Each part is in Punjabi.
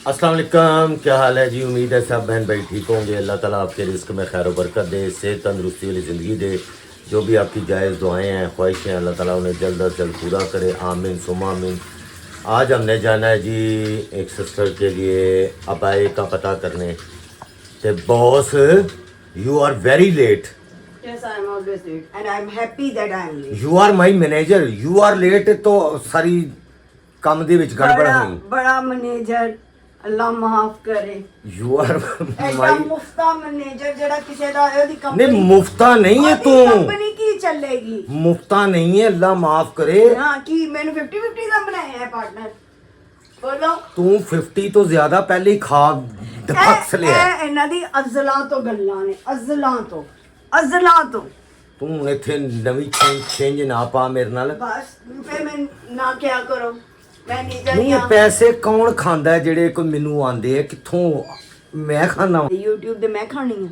अस्सलाम वालेकुम, क्या हाल है जी। उम्मीद है सब बहन भाई ठीक होंगे। अल्लाह ताला आपके रिस्क में खैर बरकत दे, सेहत तंदरुस्ती वाली ज़िंदगी दे। जो भी आपकी जायज़ दुआएं हैं, ख्वाहिशें हैं, अल्लाह ताला उन्हें जल्द अज जल्द पूरा करे। आमीन सुमा आमीन। आज हमने जाना है जी एक सिस्टर के लिए अबाए का पता करने। तो boss, you are very late. Yes, I am always late, and I am happy that I am late. You are my manager, you are late. तो सारी ਕੰਮ ਦੇ ਵਿੱਚ ਗੜਬੜ ਹੋਈ। बड़ा मैनेजर, अल्लाह माफ करे। यू आर ऐसा माई मुफ्ता मैनेजर जड़ा किसी दा है ओदी कंपनी नहीं, मुफ्ता नहीं है तू, कंपनी की चलेगी। मुफ्ता नहीं है, अल्लाह माफ करे। हां की मैंने 50-50 का बनाया है पार्टनर। बोलो तू 50 तो ज्यादा पहले ही खा दपक्स लिया। ए इन्हां दी अज़लां तो गल्लां ने, अज़लां तो तू इथे नवी चेंज ना पा मेरे नाल। बस फिर मैं ना क्या करो, मैं नहीं नहीं, ये जानी। पैसे कौन खांदा है जेड़े कोई मेनू आंदे है किथों? मैं खाना वां। YouTube ਤੇ मैं खानी है।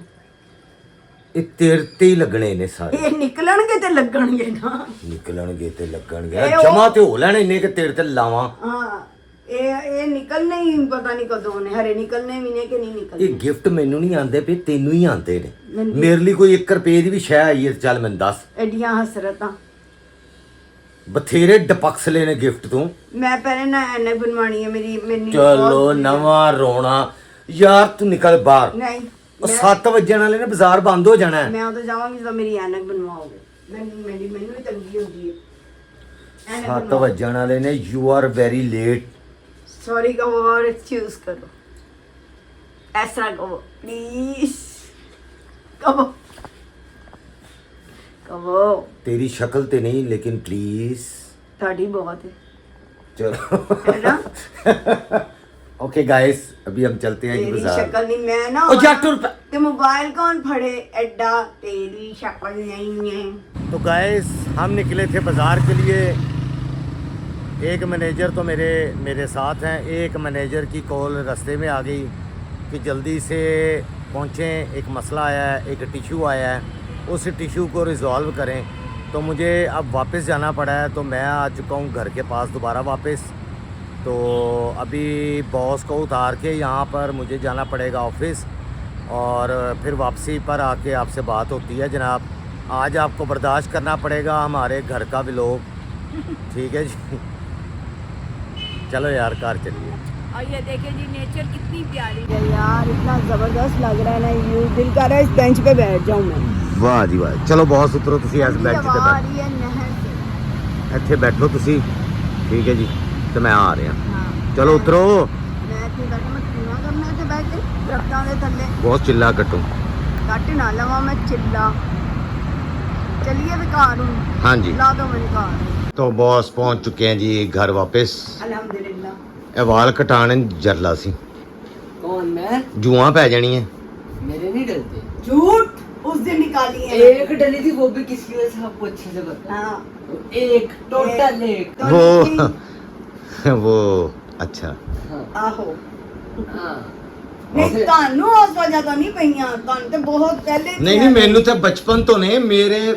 ये तेरे ते ही लगने ने सारे। ਇਹ ਨਿਕਲਣਗੇ ਤੇ ਲੱਗਣਗੇ ਨਾ। निकलणगे ते लगणगे। ये वो- जमा ते हो लेने इन्ने के तेरे ते लावां। ਹਾਂ ਇਹ ਨਿਕਲਨੇ ਹੀ ਪਤਾ ਨਹੀਂ ਕਦੋਂ ਨੇ, ਹਰੇ ਨਿਕਲਨੇ ਵੀ ਨੇ ਕਿ ਨਹੀਂ ਇਹ ਨਿਕਲਨੇ। ਗਿਫਟ ਮੈਨੂੰ ਨਹੀਂ ਆਂਦੇ ਪਏ, ਤੈਨੂੰ ਹੀ ਆਂਦੇ ਨੇ। ਮੈਨੂੰ- ਮੇਰੇ ਲਈ ਕੋਈ 1 ਰੁਪਏ ਦੀ ਵੀ ਸ਼ੈ ਆਈ ਹੈ ਚੱਲ ਮੈਨੂੰ ਦੱਸ। ਐਡੀਆਂ ਹਸਰਤਾਂ ਬਥੇਰੇ ਡਪਕਸਲੇ ਨੇ ਗਿਫਟ ਤੂੰ। ਮੈਂ ਪਹਿਲੇ ਨਾ ਐਨਕ ਬਣਵਾਣੀ ਹੈ ਮੇਰੀ ਮੈਨੂੰ ਚਲੋ ਨਵਾਂ ਰੋਣਾ ਯਾਰ, ਤੂੰ ਨਿਕਲ ਬਾਹਰ। ਨਹੀਂ ਉਹ 7 ਵਜਣ ਵਾਲੇ ਨੇ, ਬਾਜ਼ਾਰ ਬੰਦ ਹੋ ਜਾਣਾ ਹੈ। ਮੈਂ ਉਦੋਂ ਜਾਵਾਂਗੀ ਜਦੋਂ ਮੇਰੀ ਐਨਕ ਬਣਵਾਓਗੇ। ਮੈਨੂੰ ਵੀ ਤੰਗੀ ਹੁੰਦੀ ਹੈ। 7 ਵਜਣ ਵਾਲੇ ਨੇ। You are very late. Sorry ਕਹੋ ਔਰ ਐਕਸਕਿਊਜ਼ ਕਰੋ, ਐਸਾ ਕਹੋ ਪਲੀਜ਼, ਕਹੋ तेरी शक्ल ते नहीं लेकिन प्लीज। ਤੁਹਾਡੀ ਬਹੁਤ ਹੈ चलो है ना। ओके गाइस, अभी हम चलते हैं जी तेरी बाजार। शक्ल नहीं, मैं ना ओ जा टुर पे। ते मोबाइल कौन फड़े एडा, तेरी शक्ल नहीं है। तो गाइस हम निकले थे बाजार के लिए। एक मैनेजर तो मेरे साथ हैं। एक मैनेजर की कॉल रास्ते में आ गई कि जल्दी से पहुँचें, एक मसला आया है, एक टिशू आया है, उस टिशू को रिज़ॉल्व करें। तो मुझे अब वापस जाना पड़ा है। तो मैं आ चुका हूँ घर के पास दोबारा वापस। तो अभी बॉस को उतार के यहाँ पर मुझे जाना पड़ेगा ऑफिस, और फिर वापसी पर आके आपसे बात होती है जनाब। आज आपको बर्दाश्त करना पड़ेगा हमारे घर का व्लॉग, ठीक है जी। चलो यार कार चलिए। और ये देखे जी नेचर कितनी प्यारी है। यार इतना जबरदस्त लग रहा है ना, ये दिल कर रहा है इस बेंच पे बैठ जाऊं मैं। वाह जी वाह। चलो बॉस उतरो, तुसी इस बेंच ते हवा आ बैठो, रही है नहर से। ਇੱਥੇ ਬੈਠੋ ਤੁਸੀਂ, ठीक है जी। तो मैं आ रहा। हाँ। चलो उतरो। मैं इतनी बैठ मैं क्यों ना करना थे बैठ के दरख्तां दे थल्ले। बहुत चिल्ला कटो। ਕੱਟ ਨਾ ਲਵਾਂ ਮੈਂ चिल्ला। चलिए भी कार हूं। हाँ जी। ला दो मेरी कार। तो बॉस पहुंच चुके हैं जी घर वापस। अल्हम्दुलिल्लाह। ਇਹ ਵਾਲ ਕਟਾਣੇ ਜਰਲਾ ਸੀ। कौन मैं? ਜੂਆਂ ਪੈ ਜਾਣੀਆਂ। मेरे नहीं डलते। झूठ उस दिन निकाली है। एक डली थी, वो भी किसकी वजह से आपको अच्छे से पता। हाँ एक टोटल एक। तो वो वो अच्छा। हाँ आहो हाँ। नहीं ਤੁਹਾਨੂੰ ਉਸ ਵਜ੍ਹਾ ਤੋਂ ਨਹੀਂ ਪਈਆਂ, ਤੁਹਾਨੂੰ ਤੇ ਬਹੁਤ ਪਹਿਲੇ ਨਹੀਂ ਨਹੀਂ, ਮੈਨੂੰ ਤਾਂ ਬਚਪਨ ਤੋਂ ਨੇ ਮੇਰੇ।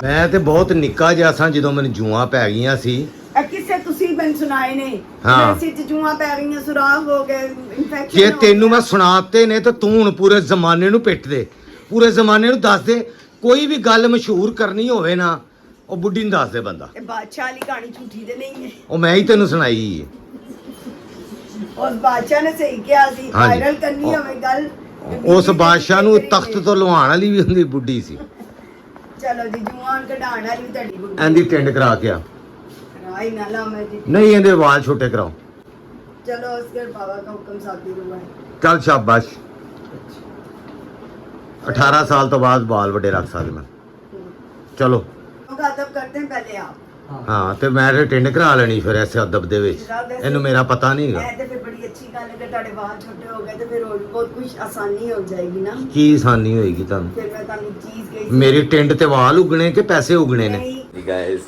ਮੈਂ ਤੇ ਬਹੁਤ ਨਿੱਕਾ ਜਿਹਾ ਸਾਂ ਜਦੋਂ ਮੈਨੂੰ ਜੂਆਂ ਪੈ ਗਈਆਂ ਸੀ। ਇਹ ਕਿਸੇ ਤੁਸੀਂ ਮੈਨੂੰ ਸੁਣਾਏ ਨੇ। ਹਾਂ। ਮੇਰੇ ਸਿਰ 'ਚ ਜੂਆਂ ਪੈ ਗਈਆਂ, ਸੁਰਾਖ ਹੋ ਗਏ, ਇਨਫੈਕਸ਼ਨ ਜੇ ਤੈਨੂੰ ਮੈਂ ਸੁਣਾਤੇ ਨੇ ਤਾਂ ਤੂੰ ਹੁਣ ਪੂਰੇ ਜ਼ਮਾਨੇ ਨੂੰ ਪਿੱਟ ਦੇ, ਪੂਰੇ ਜ਼ਮਾਨੇ ਨੂੰ ਦੱਸ ਦੇ। ਕੋਈ ਵੀ ਗੱਲ ਮਸ਼ਹੂਰ ਕਰਨੀ ਹੋਵੇ ਨਾ, ਉਹ ਬੁੱਢੀ ਨੂੰ ਦੱਸ ਦੇ ਬੰਦਾ। ਇਹ ਬਾਦਸ਼ਾਹ ਵਾਲੀ ਕਹਾਣੀ ਝੂਠੀ ਤੇ ਨਹੀਂ ਹੈ। ਉਹ ਮੈਂ ਹੀ ਤੈਨੂੰ ਸੁਣਾਈ ਹੈ। ਉਸ ਬਾਦਸ਼ਾਹ ਨੇ ਸਹੀ ਕਿਹਾ ਸੀ, ਹਾਂਜੀ। ਵਾਇਰਲ ਕਰਨੀ ਹੋਵੇ ਗੱਲ। ਉਸ ਬਾਦਸ਼ਾਹ ਨੂੰ ਤਖਤ ਤੋਂ ਲੁਹਾਣ ਵਾਲੀ ਵੀ ਹੁੰਦੀ ਬੁੱਢੀ ਸੀ। ਚਲੋ ਜੀ, ਜੂਆਂ ਕਢਾਣ ਵਾਲੀ ਵੀ ਤੁਹਾਡੀ ਬੁੱਢੀ ਇਹਦੀ ਟਿੰਡ ਕਰਾ ਕੇ ਆ। ਰਾਈ ਨਾ ਲਾ ਮੈਂ ਜੀ। ਨਹੀਂ, ਇਹਦੇ ਵਾਲ ਛੋਟੇ ਕਰਾਓ। चलो उसके बाबा का हुक्म साथी हुआ है। ਚੱਲ ਸ਼ਾਬਾਸ਼। 18 ਸਾਲ ਤੋਂ ਬਾਅਦ ਵਾਲ ਵੱਡੇ ਰੱਖ ਸਕਦੇ ਮੈਂ। ਚਲੋ उनका अदब करते हैं पहले आप। ਹਾਂ, ਤੇ ਮੈਂ ਤੇ ਟਿੰਡ ਕਰਾ ਲੈਣੀ ਫਿਰ ਐਸੇ ਅਦਬ ਦੇ ਵਿੱਚ। ਇਹਨੂੰ ਮੇਰਾ ਪਤਾ ਨਹੀਂ ਹੈਗਾ। ਇਹ ਤੇ ਫਿਰ ਬੜੀ ਅੱਛੀ ਗੱਲ ਹੈ ਕਿ ਤੁਹਾਡੇ ਵਾਲ ਛੋਟੇ ਹੋ ਗਏ ਤੇ ਫਿਰ ਹੋਰ ਵੀ ਬਹੁਤ ਕੁਝ ਆਸਾਨੀ ਹੋ ਜਾਏਗੀ ਨਾ। ਕੀ ਆਸਾਨੀ ਹੋਏਗੀ ਤੁਹਾਨੂੰ? ਫਿਰ ਮੈਂ ਤੁਹਾਨੂੰ ਚੀਜ਼ ਕਹੀ ਮੇਰੀ ਟਿੰਡ ਤੇ ਵਾਲ ਉਗਣੇ ਕਿ ਪੈਸੇ ਉਗਣੇ ਨੇ? नहीं। गाइस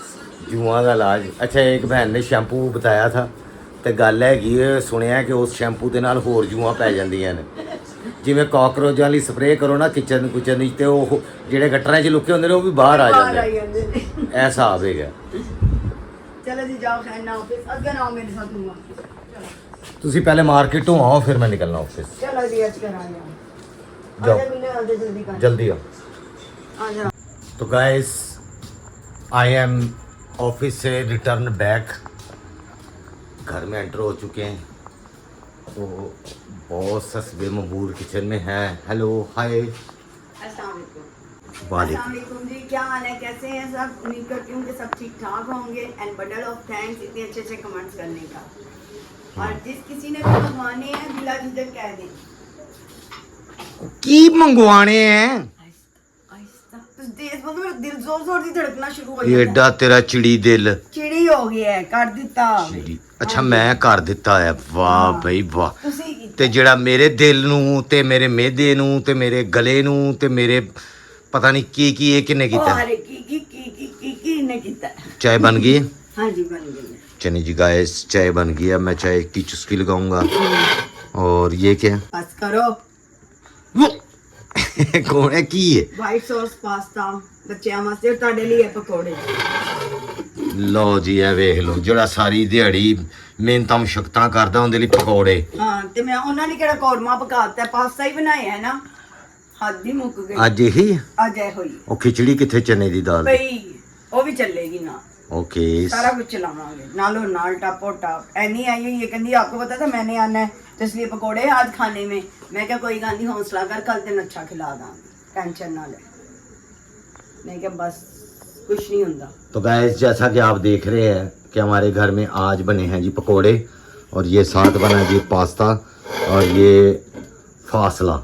ਜੂਆਂ ਦਾ ਇਲਾਜ। ਅੱਛਾ, ਇੱਕ ਭੈਣ ਨੇ ਸ਼ੈਂਪੂ ਬਤਾਇਆ ਥਾ, ਤੇ ਗੱਲ ਹੈਗੀ ਹੈ, ਸੁਣਿਆ ਕਿ ਉਸ ਸ਼ੈਂਪੂ ਦੇ ਨਾਲ ਹੋਰ ਜੂਆਂ ਪੈ ਜਾਂਦੀਆਂ ਨੇ। ਜਿਵੇਂ ਕਾਕਰੋਚਾਂ ਲਈ ਸਪਰੇਅ ਕਰੋ ਨਾ ਕਿਚਨ ਵਿੱਚ, ਤੇ ਉਹ ਜਿਹੜੇ ਗਟਰਾਂ 'ਚ ਲੁਕੇ ਹੁੰਦੇ ਨੇ ਉਹ ਵੀ ਬਾਹਰ ਆ ਜਾਂਦੇ ਨੇ। ਇਹ ਹਿਸਾਬ ਹੈਗਾ। चलो जी जाओ खैर ना ऑफिस, अगर आओ मेरे साथ। ਤੁਸੀਂ ਪਹਿਲੇ ਮਾर्केट ਤੋਂ आओ फिर मैं निकलना ऑफिस चलो जी आज करा जाओ। आजा जल्दी कर जल्दी आओ आजा। तो गाइस आई एम ऑफिस से रिटर्न बैक, घर में एंटर हो चुके हैं। तो बॉस सस्बे मबूर किचन में है। हेलो हाय अस्सलाम वालेकुम। वालेकुम जी, क्या हाल है, कैसे हैं सब? उम्मीद करती हूँ कि सब ठीक ठाक होंगे। एंड बंडल ऑफ थैंक्स इतने अच्छे अच्छे कमेंट्स करने का। और जिस किसी ने भी मंगवाने हैं बिला झिझक कह दें। की मंगवाने हैं? तुम तेज बोलो, मेरा दिल जोर जोर से धड़कना शुरू हो जाता एडा तेरा चिड़ी दिल है। चिड़ी हो गया है, कर दिता। चिड़ी अच्छा मैं कर ਦਿੱਤਾ ਹੈ। ਵਾਹ ਬਈ ਵਾਹ। ਤੁਸੀਂ ਕੀਤਾ। ਤੇ ਜਿਹੜਾ ਮੇਰੇ ਦਿਲ ਨੂੰ ਤੇ ਮੇਰੇ ਮਿਹਦੇ ਨੂੰ ਤੇ ਮੇਰੇ ਗਲੇ ਨੂੰ ਤੇ ਮੇਰੇ ਪਤਾ ਨਹੀਂ ਕੀ ਇਹ ਕਿੰਨੇ ਕੀਤਾ। अरे की ने किता। चाय बन गई है? हाँ जी बन गई है। चने जी गाइस चाय बन गई है। मैं चाय की चुस्की लगाऊंगा। और ये क्या है? बस करो। कौन है की है? वाइट सॉस पास्ता ਬੱਚਿਆਂ ਵਾਸਤੇ, ਤੁਹਾਡੇ ਲਈ ਹੈ ਪਕੌੜੇ। ਲਓ ਜੀ ਇਹ ਵੇਖ ਲਓ ਜਿਹੜਾ ਸਾਰੀ ਦਿਹਾੜੀ ਮਿਹਨਤਾਂ ਮੁਸ਼ਕਤਾਂ ਕਰਦਾ ਉਹਦੇ ਲਈ ਪਕੌੜੇ। ਹਾਂ ਤੇ ਮੈਂ ਉਹਨਾਂ ਲਈ ਕਿਹੜਾ ਕੌਰਮਾ ਪਕਾਤਾ, ਪਾਸਤਾ ਹੀ ਬਣਾਇਆ ਹੈ ਨਾ। ਹੱਦ ਹੀ ਮੁੱਕ ਗਈ। ਅੱਜ ਇਹੀ ਹੈ? ਅੱਜ ਇਹ ਹੋਈ ਉਹ ਖਿਚੜੀ ਕਿੱਥੇ ਚਨੇ ਦੀ ਦਾਲ ਦੀ? ਭਈ ਉਹ ਵੀ ਚੱਲੇਗੀ ਨਾ। ओके सारा कुछ चलावांगे नालो नाल टापो टाप। ऐनी आई हुई है कहती आपको पता था मैंने आना है तो इसलिए पकोड़े आज खाने में। मैं क्या कोई गल नहीं, हौसला कर, कल दिन अच्छा खिला दांगे, टेंशन ना ले। मैं क्या बस कुछ नहीं होता। तो गाइस जैसा कि आप देख रहे हैं कि हमारे घर में आज बने हैं जी पकोड़े और ये साथ बना जी पास्ता और ये फासला।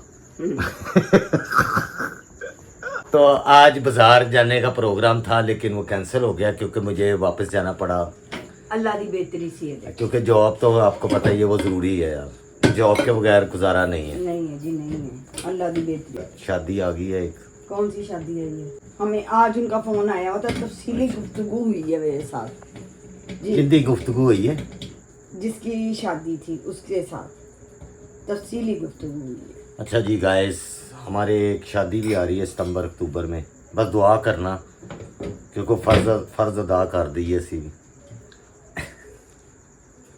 तो आज बाजार जाने का प्रोग्राम था लेकिन वो कैंसिल हो गया क्योंकि मुझे वापस जाना पड़ा। अल्लाह दी बेहतरी सी है। क्योंकि जॉब तो आपको पता ही है वो ज़रूरी है यार, जॉब के बगैर गुजारा नहीं है। नहीं है जी, नहीं है, अल्लाह दी बेहतरी। शादी आ गई है एक। कौन सी शादी है ये? हमें आज उनका फोन आया हुआ था, तफसीली गुफ्तगू हुई है मेरे साथ जी। कितनी गुफ्तगू हुई है? जिसकी शादी थी उसके साथ तफसीली गुफ्तगू हुई है। अच्छा जी गाइस हमारे एक शादी भी आ रही है सितंबर अक्टूबर में, बस दुआ करना क्योंकि फर्ज अदा कर दईए सी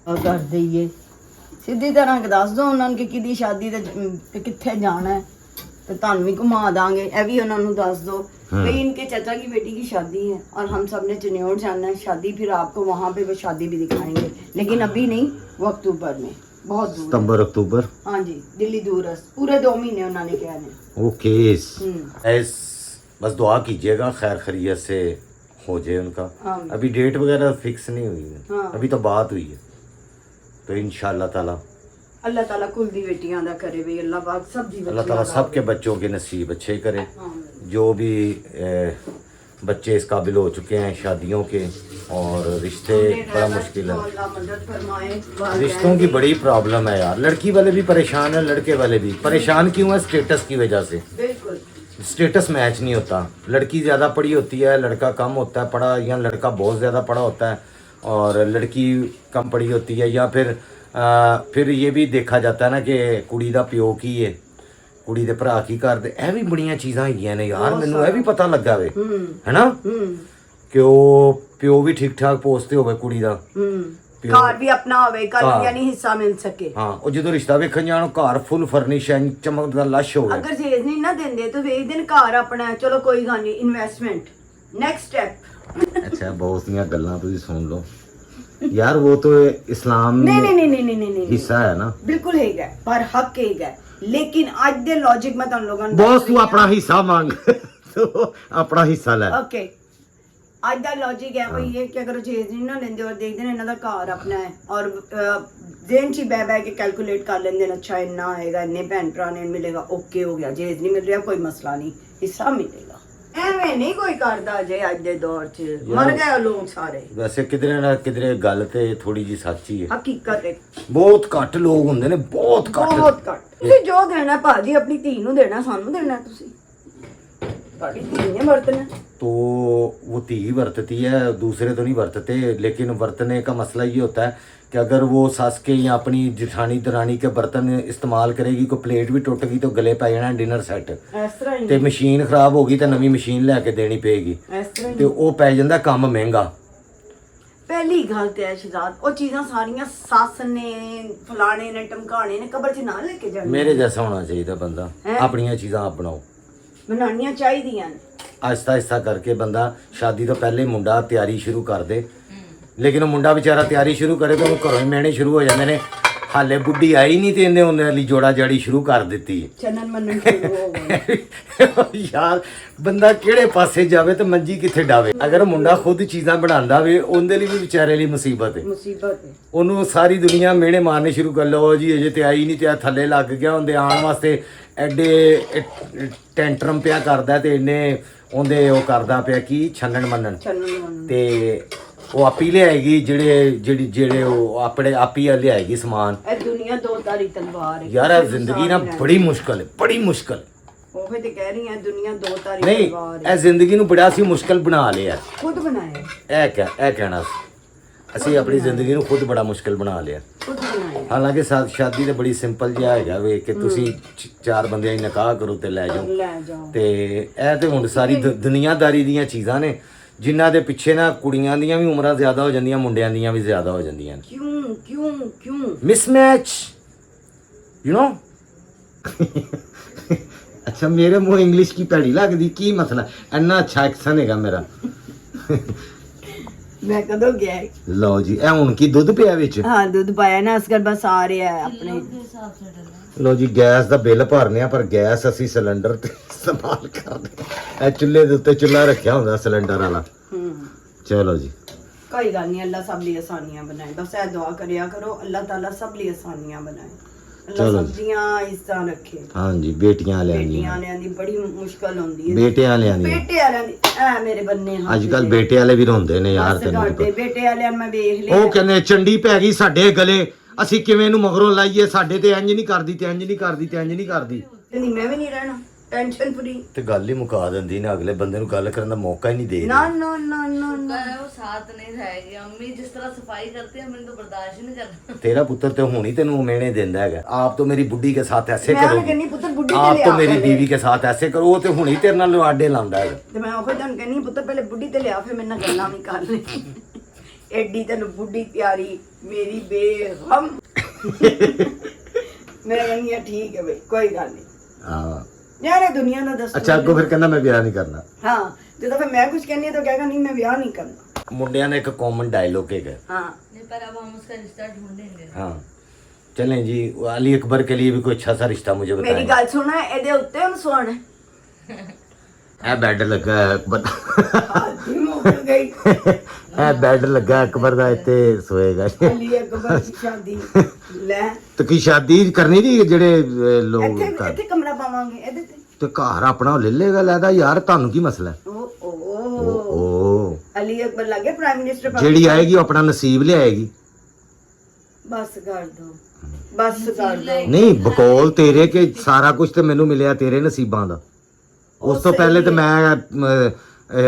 कर दईए सीधी तरह दस दो उन्होंने कि किदी शादी ते कित्थे जाना है तो तुहानू भी घुमा दांगे। ए भी उन्होंने दस दो भाई इनके चाचा की बेटी की शादी है और हम सब ने चिन्योड़ जाना है शादी, फिर आपको वहाँ पे वो शादी भी दिखाएंगे लेकिन अभी नहीं, वो अक्टूबर में, बहुत दूर। सितंबर अक्टूबर? हाँ जी दिल्ली दूर है, पूरे 2 महीने उन्होंने कहने। ओके ऐस बस दुआ कीजिएगा खैर खैरियत से हो जाए उनका। हाँ। अभी डेट वगैरह फिक्स नहीं हुई है। हाँ। अभी तो बात हुई है तो इंशाल्लाह ताला अल्लाह ताला कुल दी बेटियां दा करे भाई, अल्लाह पाक सब दी अल्लाह ताला सबके बच्चों के नसीब अच्छे करे। हाँ। जो भी बच्चे इस काबिल हो चुके हैं शादियों के और रिश्ते बड़ा मुश्किल है। अल्लाह मदद फरमाए। रिश्तों की बड़ी प्रॉब्लम है यार, लड़की वाले भी परेशान है लड़के वाले भी परेशान। क्यों है? स्टेटस की वजह से। बिल्कुल स्टेटस मैच नहीं होता। लड़की ज़्यादा पढ़ी होती है, लड़का कम होता है पढ़ा, या लड़का बहुत ज़्यादा पढ़ा होता है और लड़की कम पढ़ी होती है। या फिर ये भी देखा जाता है ना कि कुड़ी दा प्यो की है, कुड़ी दे भरा की करदे। ਇਹ ਵੀ ਬੜੀਆਂ ਚੀਜ਼ਾਂ ਹੈਗੀਆਂ ਨੇ ਯਾਰ, ਮੈਨੂੰ ਇਹ ਵੀ ਪਤਾ ਲੱਗਾ ਵੇ ਹੈਨਾ ਕਿ ਉਹ ਪਿਓ ਵੀ ਠੀਕ ਠਾਕ ਪੋਸਟ ਤੇ ਹੋਵੇ ਕੁੜੀ ਦਾ। ਘਰ ਵੀ ਆਪਣਾ ਹੋਵੇ, ਕੱਲ ਯਾਨੀ ਹਿੱਸਾ ਮਿਲ ਸਕੇ। ਹਾਂ ਉਹ ਜਦੋਂ ਰਿਸ਼ਤਾ ਵੇਖਣ ਜਾਣ ਘਰ ਫੁੱਲ ਫਰਨਿਸ਼ ਹੈ, ਚਮਕਦਾ ਲਸ਼ ਹੋਵੇ। ਅਗਰ ਜੇਜ਼ ਨਹੀਂ ਨਾ ਦਿੰਦੇ ਤਾਂ ਵੇਚ ਦੇਣ ਘਰ ਆਪਣਾ, ਚਲੋ ਕੋਈ ਗੱਲ ਨਹੀਂ, ਇਨਵੈਸਟਮੈਂਟ ਨੈਕਸਟ ਸਟੈਪ। ਅੱਛਾ ਬਹੁਤ ਦੀਆਂ ਗੱਲਾਂ ਤੁਸੀਂ ਸੁਣ ਲਓ यार, वो तो इस्लाम नहीं हिस्सा है ना। बिल्कुल हैगा पर हक हैगा, लेकिन आज दे लॉजिक में तुम लोगों बॉस तू अपना हिस्सा मांग तो अपना हिस्सा ले। ओके ਅੱਜ ਦਾ ਲੌਜੀਕ ਹੈ ਭਈ ਇਹ ਕਿ ਅਗਰ ਜੇਜ਼ ਨਹੀਂ ਨਾ ਲੈਂਦੇ ਔਰ ਦੇਖਦੇ ਨੇ ਇਹਨਾਂ ਦਾ ਘਰ ਆਪਣਾ ਹੈ ਔਰ ਦੇਨ ਚ ਬੈ ਬੈ ਕੇ ਕੈਲਕੂਲੇਟ ਕਰ ਲੈਂਦੇ ਨੇ, ਅੱਛਾ ਇੰਨਾ ਆਏਗਾ, ਇੰਨੇ ਭੈਣ ਭਰਾ ਨੇ ਮਿਲੇਗਾ, ਓਕੇ ਹੋ ਗਿਆ। ਜੇਜ਼ ਨਹੀਂ ਮਿਲ ਰਿਹਾ ਕੋਈ ਮਸਲਾ ਨਹੀਂ, ਹਿੱਸਾ ਮਿਲੇਗਾ। ਐਵੇਂ ਨਹੀਂ ਕੋਈ ਕਰਦਾ ਜੇ ਅੱਜ ਦੇ ਦੌਰ 'ਚ, ਮਰ ਗਏ ਲੋਕ ਸਾਰੇ। ਵੈਸੇ ਕਿਧਰੇ ਨਾ ਕਿਧਰੇ ਗੱਲ ਤੇ ਥੋੜੀ ਜੀ ਸੱਚੀ ਹੈ, ਹਕੀਕਤ ਹੈ। ਬਹੁਤ ਘੱਟ ਲੋਕ ਹੁੰਦੇ ਨੇ, ਬਹੁਤ ਘੱਟ। ਤੁਸੀਂ ਜੋ ਦੇਣਾ ਭਾਜੀ ਆਪਣੀ ਧੀ ਨੂੰ ਦੇਣਾ, ਸਾਨੂੰ ਦੇਣਾ ਤੁਸੀਂ। ਤੁਹਾਡੀ ਧੀ ਨੇ ਵਰਤਣਾ तो वो ती बरतती है, दूसरे तो नहीं बरतते। लेकिन बरतने का मसला ये होता है कि अगर वो सास के या अपनी जिठानी दरानी के बर्तन इस्तेमाल करेगी, कोई प्लेट भी टुट गई तो गले पै जाना डिनर सैट। ਇਸ ਤਰ੍ਹਾਂ ਹੀ ਤੇ ਮਸ਼ੀਨ ਖਰਾਬ ਹੋ ਗਈ ਤਾਂ ਨਵੀਂ ਮਸ਼ੀਨ ਲੈ ਕੇ ਦੇਣੀ ਪਏਗੀ ਇਸ ਤਰ੍ਹਾਂ ਤੇ ਉਹ ਪੈ ਜਾਂਦਾ ਕੰਮ ਮਹਿੰਗਾ। ਪਹਿਲੀ ਗੱਲ ਤੇ ਹੈ ਸ਼ਹਜ਼ਾਦ, ਉਹ ਚੀਜ਼ਾਂ ਸਾਰੀਆਂ ਸੱਸ ਨੇ ਫਲਾਣੇ ਨੇ ਟਮਕਾਣੇ ਨੇ ਕਬਰ 'ਚ ਨਾ ਲੈ ਕੇ ਜਾਣੀ। ਮੇਰੇ ਜੈਸਾ ਹੋਣਾ ਚਾਹੀਦਾ ਬੰਦਾ, ਹੈਂ? ਆਪਣੀਆਂ ਚੀਜ਼ਾਂ ਆਪ ਬਣਾਓ। ਬਣਾਉਣੀਆਂ ਚਾਹੀਦੀਆਂ ਨੇ। ਆਹਿਸਤਾ ਆਹਿਸਤਾ ਕਰਕੇ ਬੰਦਾ ਸ਼ਾਦੀ ਤੋਂ ਪਹਿਲੇ ਮੁੰਡਾ ਤਿਆਰੀ ਸ਼ੁਰੂ ਕਰ ਦੇ, ਲੇਕਿਨ ਉਹ ਮੁੰਡਾ ਵਿਚਾਰਾ ਤਿਆਰੀ ਸ਼ੁਰੂ ਕਰੇ ਤਾਂ ਉਹ ਘਰੋਂ ਹੀ ਮਿਹਣੇ ਸ਼ੁਰੂ ਹੋ ਜਾਂਦੇ ਨੇ। ਹਾਲੇ ਬੁੱਢੀ ਆਈ ਨਹੀਂ ਤੇ ਇਹਨੇ ਉਹਨਾਂ ਲਈ ਜੋੜਾ ਜਾੜੀ ਸ਼ੁਰੂ ਕਰ ਦਿੱਤੀ ਹੈ। ਚੰਨਨ ਮੰਨਣ ਸ਼ੁਰੂ ਹੋ ਗਏ। ਯਾਰ ਬੰਦਾ ਕਿਹੜੇ ਪਾਸੇ ਜਾਵੇ ਤੇ ਮੰਜੀ ਕਿੱਥੇ ਡਾਵੇ। ਅਗਰ ਮੁੰਡਾ ਖੁਦ ਚੀਜ਼ਾਂ ਬਣਾਉਂਦਾ ਵੇ ਉਹਦੇ ਲਈ ਵੀ ਵਿਚਾਰੇ ਲਈ ਮੁਸੀਬਤ ਹੈ। ਮੁਸੀਬਤ ਹੈ। ਉਹਨੂੰ ਸਾਰੀ ਦੁਨੀਆ ਮਿਹਣੇ ਮਾਰਨੇ ਸ਼ੁਰੂ ਕਰ ਲਓ ਜੀ, ਅਜੇ ਤੇ ਆਈ ਨਹੀਂ ਤੇ ਆ ਥੱਲੇ ਲੱਗ ਗਿਆ, ਉਹਦੇ ਆਉਣ ਵਾਸਤੇ ਐਡੇ ਟੈਂਟਰਮ ਪਿਆ ਕਰਦਾ ਤੇ ਇਹਨੇ ਉਹਦੇ ਉਹ ਕਰਦਾ ਪਿਆ ਕੀ ਛੰਨਣ ਮੰਨਣ ਚੰਨਨ ਮੰਨਣ ਤੇ ਉਹ ਆਪੀ ਲਿਆਏਗੀ ਜਿਹੜੇ ਉਹ ਆਪਣੇ ਆਪੀ ਲਿਆਏਗੀ ਸਮਾਨ। ਇਹ ਦੁਨੀਆ ਦੋ ਤਾਰੀ ਤਲਵਾਰ ਹੈ ਯਾਰ ਇਹ ਜ਼ਿੰਦਗੀ ਨਾ ਬੜੀ ਮੁਸ਼ਕਲ ਹੈ, ਬੜੀ ਮੁਸ਼ਕਲ। ਉਹ ਤੇ ਕਹਿ ਰਹੀ ਹੈ ਦੁਨੀਆ ਦੋ ਤਾਰੀ ਨਹੀਂ ਤਲਵਾਰ ਹੈ। ਇਹ ਜ਼ਿੰਦਗੀ ਨੂੰ ਬੜਾ ਸੀ ਮੁਸ਼ਕਲ ਬਣਾ ਲਿਆ। ਖੁਦ ਬਣਾਇਆ। ਇਹ ਕਹਿਣਾ ਸੀ, ਅਸੀਂ ਆਪਣੀ ਜ਼ਿੰਦਗੀ ਨੂੰ ਖੁਦ ਬੜਾ ਮੁਸ਼ਕਲ ਬਣਾ ਲਿਆ। ਖੁਦ ਬਣਾਇਆ। ਹਾਲਾਂਕਿ ਸ਼ਾਦੀ ਤਾਂ ਬੜੀ ਸਿੰਪਲ ਜਿਹਾ ਹੈਗਾ ਵੇ ਕਿ ਤੁਸੀਂ ਚਾਰ ਬੰਦਿਆਂ ਦੀ ਨਿਕਾਹ ਕਰੋ ਤੇ ਲੈ ਜਾਓ। ਲੈ ਜਾਓ। ਤੇ ਇਹ ਤੇ ਹੁਣ ਸਾਰੀ ਦੁਨੀਆਦਾਰੀ ਦੀਆਂ ਚੀਜ਼ਾਂ ਨੇ ਜਿਨ੍ਹਾਂ ਦੇ ਪਿੱਛੇ ਨਾ ਕੁੜੀਆਂ ਦੀਆਂ ਵੀ ਉਮਰਾਂ ਜ਼ਿਆਦਾ ਹੋ ਜਾਂਦੀਆਂ, ਮੁੰਡਿਆਂ ਦੀਆਂ ਵੀ ਜ਼ਿਆਦਾ ਹੋ ਜਾਂਦੀਆਂ ਨੇ। ਕਿਉਂ ਕਿਉਂ ਕਿਉਂ ਮਿਸਮੈਚ ਯੂ نو। ਅੱਛਾ ਮੇਰੇ ਮੂੰਹ ਇੰਗਲਿਸ਼ ਕੀ ਭੈੜੀ ਲੱਗਦੀ, ਕੀ ਮਸਲਾ? ਇੰਨਾ ਅੱਛਾ ਐਕਸੈਂਟ ਹੈਗਾ ਮੇਰਾ। ਮੈਂ ਕਦੋਂ ਗਿਆ? ਲਓ ਜੀ ਇਹ ਹੁਣ ਕੀ ਦੁੱਧ ਪਿਆ ਵਿੱਚ? ਹਾਂ ਦੁੱਧ ਪਾਇਆ ਨਾ, ਅਸਕਰ ਬਸ ਆ ਰਿਹਾ ਹੈ ਆਪਣੇ। ਲਓ ਜੀ ਗੈਸ ਦਾ ਬਿੱਲ ਭਰਨੇ ਆ, ਪਰ ਗੈਸ ਅਸੀਂ ਸਿਲੰਡਰ ਤੇ ਇਸਤੇਮਾਲ ਕਰਦੇ ਆ। ਇਹ ਚੁੱਲ੍ਹੇ ਦੇ ਉੱਤੇ ਚੁੱਲ੍ਹਾ ਰੱਖਿਆ ਹੁੰਦਾ ਸਿਲੰਡਰ ਵਾਲਾ। ਚਲੋ ਜੀ ਕੋਈ ਗੱਲ ਨਹੀਂ, ਅੱਲਾ ਸਭ ਲਈ ਆਸਾਨੀਆਂ ਬਣਾਏ। ਬਸ ਇਹ ਦੁਆ ਕਰਿਆ ਕਰੋ ਅੱਲਾਹ ਤਾਲਾ ਸਭ ਲਈ ਆਸਾਨੀਆਂ ਬਣਾਏ, ਅੱਲਾਹ ਚਲੋ ਸਭ ਦੀਆਂ ਇੱਜ਼ਤਾਂ ਰੱਖੇ। ਹਾਂਜੀ ਬੇਟੀਆਂ ਲਿਆਂਦੀਆਂ, ਬੇਟੀਆਂ ਵਾਲਿਆਂ ਦੀ ਬੜੀ ਮੁਸ਼ਕਲ ਹੁੰਦੀ ਹੈ। ਬੇਟਿਆਂ ਲਿਆਂਦੀਆਂ। ਬੇਟੇ ਵਾਲਿਆਂ ਦੀ ਐ ਮੇਰੇ ਬੰਨੇ ਹੱਥ ਅੱਜ ਕੱਲ ਬੇਟੇ ਵਾਲੇ ਵੀ ਰੋਂਦੇ ਨੇ ਯਾਰ, ਬਸ ਤੈਨੂੰ ਨੀ ਤੁਹਾਡੇ ਪਤਾ। ਬੇਟੇ ਵਾਲਿਆਂ ਨੂੰ ਮੈਂ ਵੇਖ ਲਿਆ। ਉਹ ਕਹਿੰਦੇ ਚੰਡੀ ਪੈ ਗਈ ਸਾਡੇ ਗਲੇ, ਅਸੀਂ ਕਿਵੇਂ ਇਹਨੂੰ ਮਗਰੋਂ ਲਾਈਏ, ਸਾਡੇ ਤੇ ਇੰਜ ਨਹੀਂ ਕਰਦੀ ਤੇ ਇੰਜ ਨਹੀਂ ਕਰਦੀ ਤੇ ਇੰਜ ਨਹੀਂ ਕਰਦੀ। ਨਹੀਂ ਮੈਂ ਵੀ ਨਹੀਂ ਰਹਿਣਾ ਟੈਨਸ਼ਨ ਫਰੀ। ਤੇ ਗੱਲ ਹੀ ਮੁਕਾ ਦਿੰਦੀ ਨੇ, ਅਗਲੇ ਬੰਦੇ ਨੂੰ ਗੱਲ ਕਰਨ ਦਾ ਮੌਕਾ ਹੀ ਨਹੀਂ ਦੇ ਨਾ ਨਾ ਨਾ ਨਾ ਨਾ वो साथ नहीं रहेगी। अम्मी जिस तरह सफाई करती है मैंने तो बर्दाश्त ही नहीं करना। तेरा पुत्र तो हुणी तेनू मेहने देंदा है। आप तो मेरी बुढ़ी के साथ ऐसे मैं करो, उन्हें कहनी पुत्र बुढ़ी आप ते तो ले मेरी आ बीवी के साथ ऐसे करो, वो तो हुणी तेरे नाल आडे लांदा है। ਤੇ ਮੈਂ ਉਹ ਤੁਹਾਨੂੰ ਕਹਿੰਨੀ ਪੁੱਤਰ ਪਹਿਲੇ ਬੁੱਢੀ ਤੇ ਲਿਆ, ਫਿਰ ਮੇਰੇ ਨਾਲ ਗੱਲਾਂ ਵੀ ਕਰ ਲੈ। ਐਡੀ ਤੈਨੂੰ ਬੁੱਢੀ ਪਿਆਰੀ ਮੇਰੀ ਬੇਗਮ। ਮੈਂ ਕਹਿੰਨੀ ਆ ਠੀਕ ਹੈ ਬਈ ਕੋਈ ਗੱਲ ਨਹੀਂ। हाँ ਯਾਰ ਇਹ ਦੁਨੀਆ ਦਾ ਦਸਤੂਰ। अच्छा अगो फिर कहना मैं ब्याह नहीं करना। ਹਾਂ ਜਦੋਂ ਫਿਰ ਮੈਂ ਕੁਝ ਕਹਿੰਨੀ ਤਾਂ ਕਹੇਗਾ ਨਹੀਂ ਮੈਂ ਵਿਆਹ ਨਹੀਂ ਕਰਨਾ। मुंडिया ने एक कॉमन डायलॉग है। ਹਾਂ नहीं पर अब हम उसका रिश्ता ढूंढेंगे। हाँ चलें जी, अली अकबर के लिए भी कोई अच्छा सा रिश्ता मुझे ਮੇਰੀ बताएं। ਗੱਲ ਸੁਣਾ, ਇਹਦੇ ਉੱਤੇ ਹੁਣ ਸੋਣ ए बेड लगा है अकबर। ਹਾਦੀ ਮੁੱਕ ਗਈ। ए बेड लगा अकबर दा, इत्ते सोएगा। ਅਲੀ ਅਕਬਰ ਦੀ ਸ਼ਾਦੀ ਲੈ तो की शादी करनी नहीं जेड़े लोग ਇੱਥੇ कर ਇੱਥੇ ਕਮਰਾ ਪਾਵਾਂਗੇ ਇਹਦੇ ਤੇ। ਤੇ ਘਰ ਆਪਣਾ ਲੈ ਲੇਗਾ ਲੈਦਾ ਯਾਰ, ਤੁਹਾਨੂੰ ਕੀ ਮਸਲਾ ਹੈ? ਓ ਅਲੀ ਅਕਬਰ ਲੱਗੇ ਪ੍ਰਾਈਮ ਮਿਨਿਸਟਰ। ਜਿਹੜੀ ਆਏਗੀ ਉਹ ਆਪਣਾ ਨਸੀਬ ਲਿਆਏਗੀ। ਬਸ ਕਰ ਦੋ, ਬਸ ਕਰ ਦੋ। ਨਹੀਂ ਬਕੌਲ ਤੇਰੇ ਕਿ ਸਾਰਾ ਕੁਝ ਤੇ ਮੈਨੂੰ ਮਿਲਿਆ ਤੇਰੇ ਨਸੀਬਾਂ ਦਾ। ਉਸ ਤੋਂ ਪਹਿਲੇ ਤੇ ਮੈਂ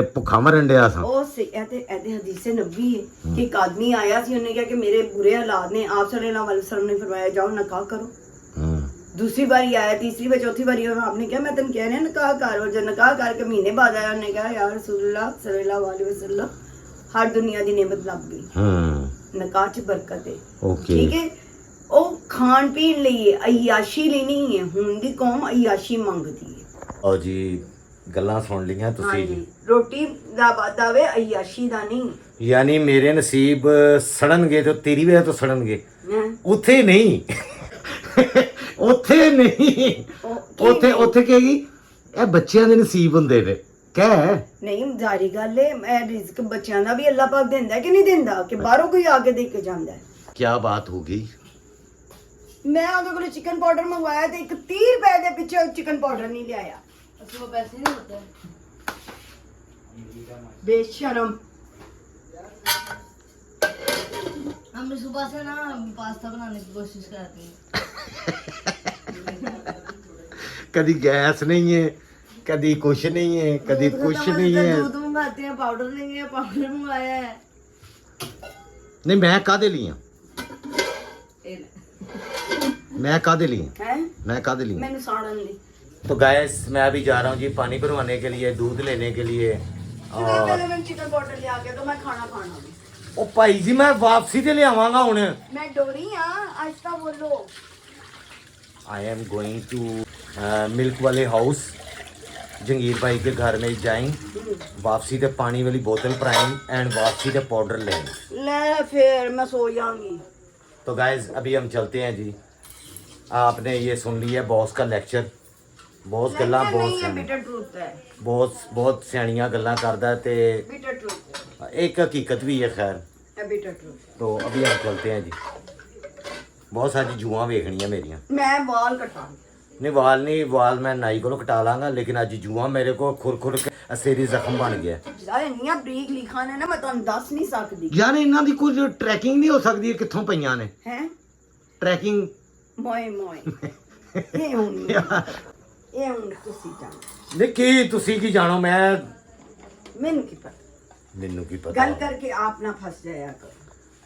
ਭੁੱਖਾ ਮਰਨ ਡਿਆ ਸਾਂ। ਉਹ ਸੇ ਇਹਦੇ ਹਦੀਸੇ ਨਬੀ ਹੈ ਕਿ ਇੱਕ ਆਦਮੀ ਆਇਆ ਸੀ, ਉਹਨੇ ਕਿਹਾ ਕਿ ਮੇਰੇ ਬੁਰੇ ਹਾਲਾਤ ਨੇ, ਆਪ ਸੱਲੱਲਾਹੁ अलैहि वसल्लम ने फरमाया जाओ नकाह करो। दूसरी बारी आया, तीसरी बार, चौथी बारी आपने कहा मैं तेन कह रहा नकाह कर। और जब नकाह करके महीने बाद आया, उन्हें कहा यार रसूलुल्लाह सल्लल्लाहु अलैहि वसल्लम हर दुनिया की नेमत लग गई, नकाह च बरकत है। ओके ठीक है, ਉਹ ਖਾਣ ਪੀਣ ਲਈ ਹੈ, ਅਯਾਸ਼ੀ ਲਈ ਨਹੀਂ ਹੈ। ਹੁਣ ਦੀ ਕੌਮ ਅਯਾਸ਼ੀ ਮੰਗਦੀ ਹੈ। ਆਓ ਜੀ ਗੱਲਾਂ ਸੁਣ ਲਈਆਂ ਤੁਸੀਂ ਜੀ। ਰੋਟੀ ਦਾ ਵਾਦਾ ਵੇ, ਅਯਾਸ਼ੀ ਦਾ ਨਹੀਂ। ਯਾਨੀ ਮੇਰੇ ਨਸੀਬ ਸੜਨਗੇ ਤੇ ਤੇਰੀ ਵਜ੍ਹਾ ਤੋਂ ਸੜਨਗੇ। ਹੈਂ? ਉੱਥੇ ਨਹੀਂ ਉੱਥੇ ਨਹੀਂ, ਉੱਥੇ ਕਹੇਗੀ ਇਹ ਬੱਚਿਆਂ ਦੇ ਨਸੀਬ ਹੁੰਦੇ ਨੇ। ਕਹਿ ਨਹੀਂ ਜ਼ਾਰੀ ਗੱਲ ਹੈ, ਮੈਂ ਰਿਜ਼ਕ ਬੱਚਿਆਂ ਦਾ ਵੀ ਅੱਲਾਹ ਪਾਕ ਦਿੰਦਾ ਕਿ ਨਹੀਂ ਦਿੰਦਾ, ਕਿ ਬਾਹਰੋਂ ਕੋਈ ਆ ਕੇ ਦੇ ਕੇ ਜਾਂਦਾ ਹੈ। ਕੀ ਬਾਤ ਹੋ ਗਈ? ਮੈਂ ਉਹਦੇ ਕੋਲ ਚਿਕਨ ਪਾਊਡਰ ਮੰਗਵਾਇਆ ਤੇ 30 ਰੁਪਏ ਦੇ ਪਿੱਛੇ ਚਿਕਨ ਪਾਊਡਰ ਨਹੀਂ ਲਿਆਇਆ। उसको पैसे नहीं होते। ਬੇਸ਼ਰਮ। हम सुबह से ना पास्ता बनाने की कोशिश करते हैं। कभी गैस नहीं है, कभी कुछ नहीं है, कभी कुछ नहीं है। दूध मंगाते हैं, पाउडर नहीं है, पाउडर मंगाया है। नहीं मैं कादे लिया, मैं कादे लिया, है मैं कादे लिया। ਮੈਨੂੰ ਸਾੜਨ ਲਈ। तो गैस मैं अभी जा रहा हूँ जी पानी भरवाने के लिए, दूध लेने के लिए। ਪਹਿਲੇ ਮੈਂ ਚਿਕਨ ਪਾਊਡਰ ਲਿਆ ਕੇ ਦੋ, ਮੈਂ ਖਾਣਾ ਖਾਣਾ। ਉਹ ਭਾਈ ਜੀ ਮੈਂ ਵਾਪਸੀ ਤੇ ਲਿਆਵਾਂਗਾ ਹੁਣ। मैं डोरी हाँ आहिस्ता बोलो। I am going to milk वाले हाउस, जंगीर भाई के घर में जाएं, वापसी ते पानी वाली बोतल भराएं एंड वापसी ते पाउडर लें। ले फिर मैं सो जाऊंगी। तो गाइज अभी हम चलते हैं जी। आपने ये सुन लिया बॉस का लेक्चर। बहुत गल्लां नहीं बहुत है, बिटर ट्रूथ है। बहुत सियाणियां गल्लां करदा ते बिटर ट्रूथ है, एक हकीकत भी है। खैर बिटर ट्रूथ है। तो अभी हम चलते हैं जी। बहुत सारी जुआं वेखनियां मेरियां। मैं बाल कटाऊंगी। नहीं वाल मैं नाई को कटा लांगा, लेकिन अज जुआ मेरे को खुर के असेरी जख्म बन गया। ਇੰਨੀਆਂ ਬਰੀਕ ਲਿਖਾਂ ਨੇ ਨਾ ਮੈਂ ਤੁਹਾਨੂੰ ਦੱਸ ਨਹੀਂ ਸਕਦੀ। ਯਾਰ ਇਹਨਾਂ ਦੀ ਕੁਝ ਟਰੈਕਿੰਗ ਨਹੀਂ ਹੋ ਸਕਦੀ ਕਿੱਥੋਂ ਪਈਆਂ ਨੇ ਹੈ ਟਰੈਕਿੰਗ ਮੋਏ ਮੋਏ ਇਹ ਹੁਣ ਤੁਸੀਂ ਜਾਣੋ। ਨਹੀਂ ਕੀ ਤੁਸੀਂ ਕੀ ਜਾਣੋ, ਮੈਂ ਮੈਨੂੰ ਕੀ ਪਤਾ, ਮੈਨੂੰ ਕੀ ਪਤਾ। ਗੱਲ ਕਰਕੇ ਆਪ ਨਾ ਫਸ ਜਾਇਆ ਕਰੋ।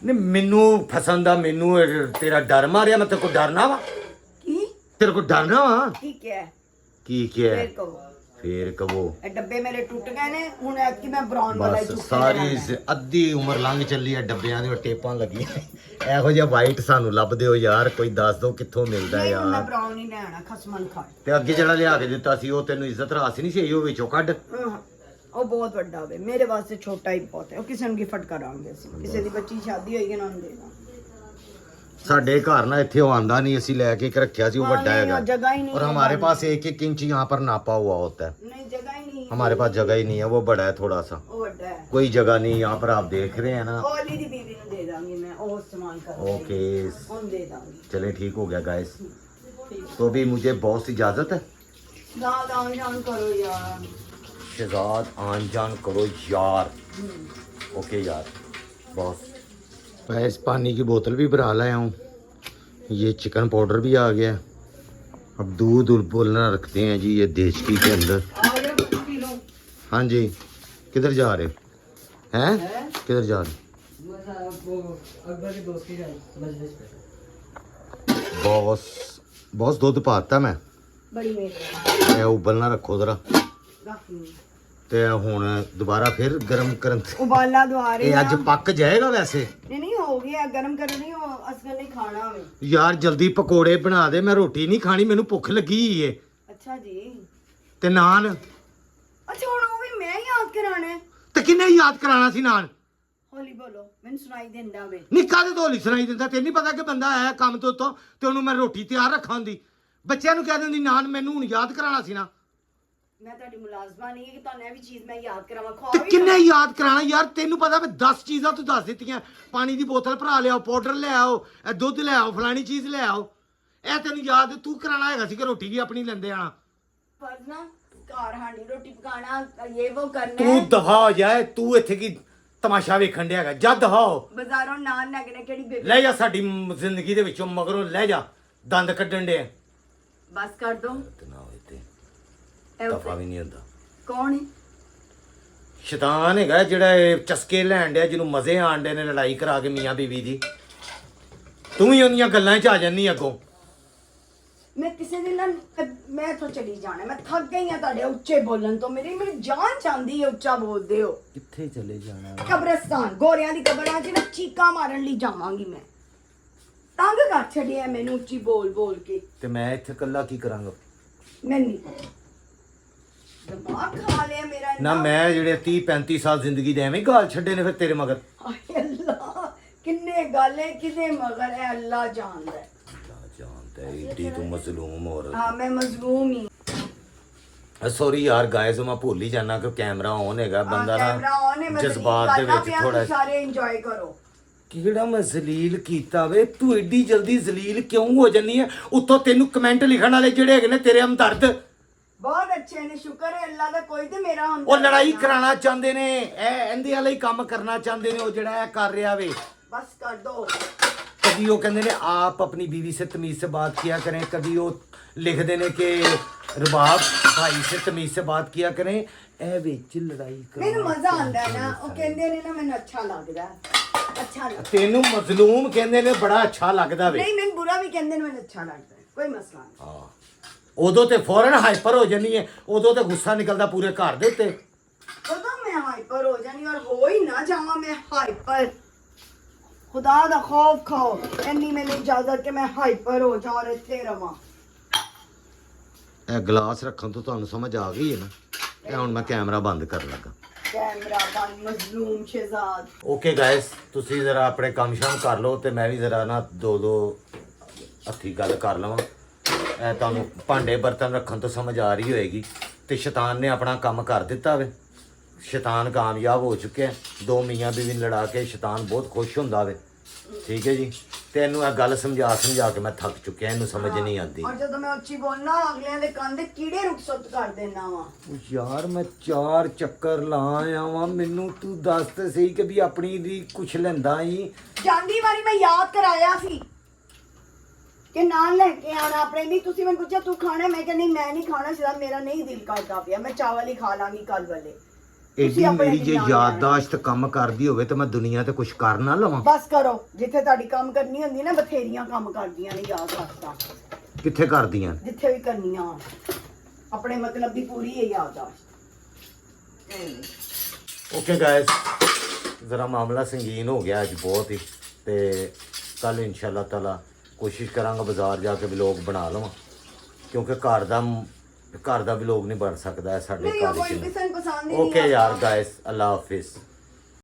ਨਹੀਂ ਮੈਨੂੰ ਫਸਣ ਦਾ ਮੈਨੂੰ ਤੇਰਾ ਡਰ ਮਾਰਿਆ, ਮੈਂ ਤੇਰੇ ਕੋ ਡਰਨਾ ਵਾ, ਕੀ ਤੇਰੇ ਕੋ ਡਰਨਾ ਵਾ। ਠੀਕ ਹੈ ਕੀ ਹੈ ਫੇਰ ਕਹੋ। ਫੇਰ ਕਹੋ। ਇਹ ਡੱਬੇ ਮੇਰੇ ਟੁੱਟ ਗਏ ਨੇ, ਹੁਣ ਐਤਕੀ ਮੈਂ ਬਰਾਉਨ ਵਾਲਾ ਹੀ ਬਸ ਚੁੱਕ ਕੇ ਸਾਰੀ ਲਿਆਉਣਾ। ਅੱਧੀ ਉਮਰ ਲੰਘ ਚੱਲੀ ਹੈ ਡੱਬਿਆਂ ਦੇ ਟੇਪਾਂ ਲੱਗੀਆਂ। ਇਹੋ ਜਿਹਾ ਵਾਈਟ ਸਾਨੂੰ ਲੱਭਦੇ ਹੋ ਯਾਰ, ਕੋਈ ਦੱਸ ਦਿਓ ਕਿੱਥੋਂ ਮਿਲਦਾ ਨਹੀਂ ਹੁਣ ਮੈਂ ਯਾਰ। ਬਰਾਉਨ ਹੀ ਲੈਣਾ ਖਸਮਨ ਖਾ। ਤੇ ਅੱਗੇ ਜਿਹੜਾ ਲਿਆ ਕੇ ਦਿੱਤਾ ਸੀ ਉਹ ਤੈਨੂੰ ਇੱਜ਼ਤ ਰਾਸ ਨਹੀਂ ਸੀ, ਉਹ ਵਿੱਚੋਂ ਕੱਢ। ਉਹ ਬਹੁਤ ਵੱਡਾ ਹੋਵੇ, ਮੇਰੇ ਵਾਸਤੇ ਛੋਟਾ ਹੀ ਬਹੁਤ ਹੈ। ਉਹ ਕਿਸੇ ਨੂੰ ਗਿਫਟ ਕਰਾਂਗੇ ਅਸੀਂ, ਕਿਸੇ ਦੀ ਬੱਚੀ ਸ਼ਾਦੀ ਹੋਏਗੀ ਨਾ ਉਹਨੂੰ ਦੇਣਾ। ਸਾਡੇ ਘਰ ਨਾ ਇੱਥੇ ਉਹ ਆਂਦਾ ਨਹੀਂ, ਅਸੀਂ ਲੈ ਕੇ ਇੱਕ ਰੱਖਿਆ ਸੀ, वो हाँ, बड़ा नहीं, हैगा और जगह ही नहीं और है हमारे बाहर। पास एक एक इंच यहाँ पर नापा हुआ होता है। नहीं जगह ही नहीं है। हमारे पास जगह ही नहीं है, वो बड़ा है थोड़ा सा, वो बड़ा है। कोई जगह नहीं। यहाँ पर आप देख रहे हैं ना। ओली दी बीवी ਨੂੰ ਦੇ ਦਾਂਗੀ ਮੈਂ, ਉਹ इस्तेमाल कर ओके ਉਹਨੂੰ ਦੇ ਦਾਂਗੀ। चले ठीक हो गया गाइस। ठीक। तो अभी मुझे बहुत सी इजाजत है। दाद आन जान करो यार। शहजाद आन जान करो यार। ओके यार बॉस। मैं इस पानी की बोतल भी भरा लाया हूँ, ये चिकन पाउडर भी आ गया। अब दूध उबलना रखते हैं जी ये देचकी के अंदर। आ जाओ कुछ पी लो। हाँ जी किधर जा रहे हैं? किधर जा रहे? बस आपको अकबर के दोस्त की मजलिस पे। बॉस बॉस दूध पाता मैं। बड़ी मेहरबानी। ਇਹ ਉਬਲਣਾ ਰੱਖੋ ਜ਼ਰਾ, रख ली। ਤੇ ਹੁਣ ਦੁਬਾਰਾ ਫਿਰ ਗਰਮ ਕਰਨ। उबाला दवा रहे ਇਹ ਅੱਜ ਪੱਕ ਜਾਏਗਾ ਵੈਸੇ। नहीं हो गया, गरम कर नहीं हो असगर नहीं खाना हमें। ਯਾਰ ਜਲਦੀ ਪਕੌੜੇ ਬਣਾ ਦੇ, ਮੈਂ ਰੋਟੀ ਨਹੀਂ ਖਾਣੀ, ਮੈਨੂੰ ਭੁੱਖ ਲੱਗੀ ਏ। अच्छा जी। ਤੇ ਨਾਨ अच्छा ਹੁਣ ਉਹ ਵੀ ਮੈਂ ਯਾਦ ਕਰਾਣਾ ਹੈ। ਤੇ ਕਿੰਨੇ ਯਾਦ ਕਰਾਣਾ ਸੀ ਨਾਨ? ਹੌਲੀ ਬੋਲੋ, ਮੈਨੂੰ ਸੁਣਾਈ ਦਿੰਦਾ ਵੇ। ਨਿੱਕਾ ਤੇ ਢੋਲੀ ਸੁਣਾਈ ਦਿੰਦਾ, ਤੈਨੂੰ ਨਹੀਂ ਪਤਾ ਕਿ ਬੰਦਾ ਆਇਆ ਕੰਮ ਤੋਂ ਉੱਤੋਂ ਤੇ ਉਹਨੂੰ ਮੈਂ ਰੋਟੀ ਤਿਆਰ ਰੱਖਾਂ ਦੀ। ਬੱਚਿਆਂ ਨੂੰ ਕਹਿ ਦਿੰਦੀ ਨਾਨ, ਮੈਨੂੰ ਹੁਣ ਯਾਦ ਕਰਾਣਾ ਸੀ ਨਾ। ਮੈਂ ਤੁਹਾਡੀ ਮੁਲਾਜ਼ਮਾ ਨਹੀਂ ਹੈ ਕਿ ਤੁਹਾਨੂੰ ਇਹ ਵੀ ਚੀਜ਼ ਮੈਂ ਯਾਦ ਕਰਾਵਾਂ। ਤੇ ਖਵਾ ਵੀ ਕਿੰਨੇ ਯਾਦ ਕਰਾਣਾ ਯਾਰ, ਤੈਨੂੰ ਪਤਾ ਮੈਂ 10 ਚੀਜ਼ਾਂ ਤੂੰ ਦੱਸ ਦਿੱਤੀਆਂ। ਪਾਣੀ ਦੀ ਬੋਤਲ ਭਰਾ ਲਿਆਓ, ਪਾਊਡਰ ਲੈ ਆਓ, ਇਹ ਦੁੱਧ ਲੈ ਆਓ, ਫਲਾਣੀ ਚੀਜ਼ ਲੈ ਆਓ। ਇਹ ਤੈਨੂੰ ਯਾਦ ਤੂੰ ਕਰਾਣਾ ਹੈਗਾ ਸੀ ਕਿ ਰੋਟੀ ਵੀ ਆਪਣੀ ਲੈਂਦੇ ਆਣਾ। ਫਰਜ਼ ਨਾ ਘਰ ਹਾਂਡੀ ਰੋਟੀ ਪਕਾਣਾ, ਇਹ ਉਹ ਕਰਨਾ ਤੂੰ ਹੈ। ਦਹਾ ਜਾਏ, ਤੂੰ ਇੱਥੇ ਕੀ ਤਮਾਸ਼ਾ ਵੇਖਣ ਡਿਆ ਹੈਗਾ? ਜਦ ਦਹਾਓ ਬਾਜ਼ਾਰੋਂ ਨਾਨ ਲੈ ਕੇ ਨਾ ਕਿਹੜੀ ਬੇਬੀ। ਲੈ ਜਾ ਸਾਡੀ ਜ਼ਿੰਦਗੀ ਦੇ ਵਿੱਚੋਂ ਮਗਰੋਂ ਲੈ ਜਾ, ਦੰਦ ਕੱਢਣ ਦੇ। ਬਸ ਕਰ ਦੋ। ਨਾ ਹੋਏ ਤੇ ਇਹ ਦਫਾ ਵੀ ਨਹੀਂ ਹੁੰਦਾ। ਕੌਣ ਹੈ? ਸ਼ੈਤਾਨ ਹੈਗਾ ਜਿਹੜਾ ਇਹ ਚਸਕੇ ਲੈਣ ਡਿਆ, ਜਿਹਨੂੰ ਮਜ਼ੇ ਆਣ ਡੇ ਨੇ ਲੜਾਈ ਕਰਾ ਕੇ ਮੀਆਂ ਬੀਵੀ ਦੀ। ਤੂੰ ਹੀ ਉਹਦੀਆਂ ਗੱਲਾਂ 'ਚ ਆ ਜਾਂਦੀ ਅੱਗੋਂ। ਮੈਂ ਕਿਸੇ ਦਿਨ ਨਾ ਮੈਂ ਇੱਥੋਂ ਚਲੀ ਜਾਣਾ, ਮੈਂ ਥੱਕ ਗਈ ਹਾਂ ਤੁਹਾਡੇ ਉੱਚੇ ਬੋਲਣ ਤੋਂ। ਮੇਰੀ ਜਾਨ ਚਾਹੁੰਦੀ ਹੈ ਉੱਚਾ ਬੋਲਦੇ ਹੋ। ਕਿੱਥੇ ਚਲੇ ਜਾਣਾ? ਕਬਰਸਤਾਨ ਗੋਰਿਆਂ ਦੀ ਕਬਰਾਂ 'ਚ ਨਾ ਚੀਕਾਂ ਮਾਰਨ ਲਈ ਜਾਵਾਂਗੀ ਮੈਂ। ਤੰਗ ਕਰ ਛੱਡਿਆ ਮੈਨੂੰ ਉੱਚੀ ਬੋਲ ਬੋਲ ਕੇ। ਤੇ ਮੈਂ ਇੱਥੇ ਇਕੱਲਾ ਕੀ ਕਰਾਂਗਾ? ਮੈਂ ਨਹੀਂ ਦਿਮਾਗ ਖਾ ਲਿਆ ਮੇਰਾ ਨਾ ਮੈਂ ਜਿਹੜੇ 30-35 ਸਾਲ ਜ਼ਿੰਦਗੀ ਦੇ ਐਵੇਂ ਗਾਲ ਛੱਡੇ ਨੇ ਫਿਰ ਤੇਰੇ ਮਗਰ। ਹਾਏ ਅੱਲਾ, ਕਿੰਨੇ ਗਾਲੇ ਕਿਦੇ ਮਗਰ ਹੈ, ਅੱਲਾ ਜਾਣਦਾ ਹੈ। जानता है इतनी तू मजलूम और हाँ मैं मजलूम ही। सॉरी यार गाइस मैं भूल ही जाना कि कैमरा ऑन हैगा, बंदा कैमरा ऑन है, ना मैं जज्बात दे गाना विच पिया, थोड़ा सारे एंजॉय करो। ਕਿਹੜਾ ਮੈਂ ਜ਼ਲੀਲ ਕੀਤਾ ਵੇ? ਤੂੰ ਐਡੀ ਜਲਦੀ ਜ਼ਲੀਲ ਕਿਉਂ ਹੋ ਜੰਨੀ ਹੈ? ਉੱਤੋਂ ਤੈਨੂੰ ਕਮੈਂਟ ਲਿਖਣ ਵਾਲੇ ਜਿਹੜੇ ਹੈਗੇ ਨੇ ਤੇਰੇ ਹਮਦਰਦ, बहुत अच्छे ने, शुक्र है अल्लाह का। कोई तो मेरा हम ਉਹ ਲੜਾਈ ਕਰਾਉਣਾ ਚਾਹੁੰਦੇ ਨੇ, ਇਹ ਇਹਦੇ ਵਾਲਾ ਹੀ ਕੰਮ ਕਰਨਾ ਚਾਹੁੰਦੇ ਨੇ। ਉਹ ਜਿਹੜਾ ਇਹ ਕਰ ਰਿਹਾ ਵੇ, बस कर दो। कभी वो कहते हैं आप अपनी बीवी से तमीज से बात किया करें, कभी वो लिख देने के रबाब भाई से तमीज से बात किया करें। ए विच लड़ाई मैनू मजा आंदा है ना, वो कहंदे ने ना, मैनू अच्छा लगदा है, अच्छा लगदा। तेनू मजलूम कहंदे ने बड़ा अच्छा लगदा वे। नहीं मैनू बुरा भी कहंदे ने, मैनू अच्छा लगदा है, कोई मसला नहीं। हां उदों ते फौरन हाइपर हो जानी है, उदों ते गुस्सा निकलदा पूरे घर दे उत्ते। तो मैं हाइपर हो जानी, और हो ही ना जावा मैं हाइपर। ਖੁਦਾ ਦਾ ਖੌਫ ਖਾਓ ਇੰਨੀ ਮੈਨੂੰ ਇਜਾਜ਼ਤ ਕਿ ਮੈਂ ਹਾਈਪਰ ਹੋ ਜਾ ਔਰ ਇੱਥੇ ਰਵਾਂ। ਇਹ ਗਲਾਸ ਰੱਖਣ ਤੋਂ ਤੁਹਾਨੂੰ ਸਮਝ ਆ ਗਈ ਹੈ ਨਾ। ਇਹ ਹੁਣ ਮੈਂ ਕੈਮਰਾ ਬੰਦ ਕਰਨ ਲੱਗਾ। ਕੈਮਰਾ ਬੰਦ ਮਜ਼ਲੂਮ ਸ਼ਹਿਜ਼ਾਦ। ਓਕੇ ਗਾਇਸ, ਤੁਸੀਂ ਜ਼ਰਾ ਆਪਣੇ ਕੰਮ ਸ਼ਾਮ ਕਰ ਲਓ ਤੇ ਮੈਂ ਵੀ ਜ਼ਰਾ ਨਾ ਦੋ ਹੱਥੀ ਗੱਲ ਕਰ ਲਵਾਂ। ਇਹ ਤੁਹਾਨੂੰ ਭਾਂਡੇ ਬਰਤਨ ਰੱਖਣ ਤੋਂ ਸਮਝ ਆ ਰਹੀ ਹੋਏਗੀ। ਤੇ ਸ਼ੈਤਾਨ ਨੇ ਆਪਣਾ ਕੰਮ ਕਰ ਦਿੱਤਾ ਵੇ। ਸ਼ੈਤਾਨ ਕਾਮਯਾਬ ਹੋ ਚੁੱਕਿਆ। ਦੋ ਮੀਆਂ ਬੀਵੀ ਨੂੰ ਲੜਾ ਕੇ ਸ਼ੈਤਾਨ ਬਹੁਤ ਖੁਸ਼ ਹੁੰਦਾ ਵੇ। ਠੀਕ ਹੈ ਜੀ। ਤੇ ਇਹਨੂੰ ਇਹ ਗੱਲ ਸਮਝਾ ਕੇ ਮੈਂ ਥੱਕ ਚੁੱਕਿਆ। ਇਹਨੂੰ ਸਮਝ ਨਹੀਂ ਆਉਂਦੀ। ਔਰ ਜਦੋਂ ਮੈਂ ਉੱਚੀ ਬੋਲਣਾ ਅਗਲਿਆਂ ਦੇ ਕੰਨ ਦੇ ਕੀੜੇ ਰੁਖਸਤ ਕਰ ਦੇਣਾ ਵਾ। ਯਾਰ ਮੈਂ 4 ਚੱਕਰ ਲਾ ਆਇਆ ਵਾਂ। ਮੈਨੂੰ ਤੂੰ ਦੱਸ ਤੇ ਸਹੀ ਕਿ ਵੀ ਆਪਣੀ ਦੀ ਕੁਛ ਲੈਂਦਾ ਹੀ। ਜਾਂਦੀ ਵਾਰੀ ਮੈਂ ਯਾਦ ਕਰਾਇਆ ਸੀ ਕਿ ਨਾਲ ਲੈ ਕੇ ਆਣਾ ਆਪਣੇ ਲਈ। ਤੁਸੀਂ ਮੈਨੂੰ ਪੁੱਛਿਆ ਤੂੰ ਖਾਣਾ, ਮੈਂ ਕਿਹਾ ਨਹੀਂ ਮੈਂ ਨਹੀਂ ਖਾਣਾ, ਸਿਰਫ ਮੇਰਾ ਨਹੀਂ ਦਿਲ ਕਰਦਾ ਪਿਆ, ਮੈਂ ਚਾਵਲ ਹੀ ਖਾ ਲਾਂਗੀ ਕੱਲ ਵਾਲੇ। ਏਡੀ ਮੇਰੀ ਜੇ ਯਾਦਦਾਸ਼ਤ ਕੰਮ ਕਰਦੀ ਹੋਵੇ ਤਾਂ ਮੈਂ ਦੁਨੀਆ ਤੇ ਕੁਛ ਕਰ ਨਾ ਲਵਾਂ। ਬਸ ਕਰੋ, ਜਿੱਥੇ ਤੁਹਾਡੀ ਕੰਮ ਕਰਨੀ ਹੁੰਦੀ ਨਾ ਬਥੇਰੀਆਂ ਕੰਮ ਕਰਦੀਆਂ ਨੇ ਯਾਦਦਾਸ਼ਤਾਂ। ਕਿੱਥੇ ਕਰਦੀਆਂ? ਜਿੱਥੇ ਵੀ ਕਰਨੀਆਂ ਆਪਣੇ ਮਤਲਬ ਦੀ ਪੂਰੀ ਹੈ ਯਾਦਦਾਸ਼ਤ। ਓਕੇ ਗਾਇਸ, ਜ਼ਰਾ ਮਾਮਲਾ ਸੰਗੀਨ ਹੋ ਗਿਆ ਅੱਜ ਬਹੁਤ ਹੀ। ਤੇ ਕੱਲ ਇਨਸ਼ਾਅੱਲਾ ਤਾਲਾ ਕੋਸ਼ਿਸ਼ ਕਰਾਂਗਾ ਬਾਜ਼ਾਰ ਜਾ ਕੇ ਵਲੋਗ ਬਣਾ ਲਵਾਂ, ਕਿਉਂਕਿ ਘਰ ਦਾ ਵਲੋਗ ਨਹੀਂ ਬਣ ਸਕਦਾ ਹੈ ਸਾਡੇ ਨਹੀਂ, ਉਹ ਘਰ ਕੋਈ ਵਿੱਚ। ਕਿਸੇ ਨੂੰ ਪਸੰਦ ਹੀ ਨਹੀਂ ਓਕੇ ਯਾਰ ਆਉਂਦਾ। ਗਾਇਸ, ਅੱਲਾ ਹਾਫਿਜ਼।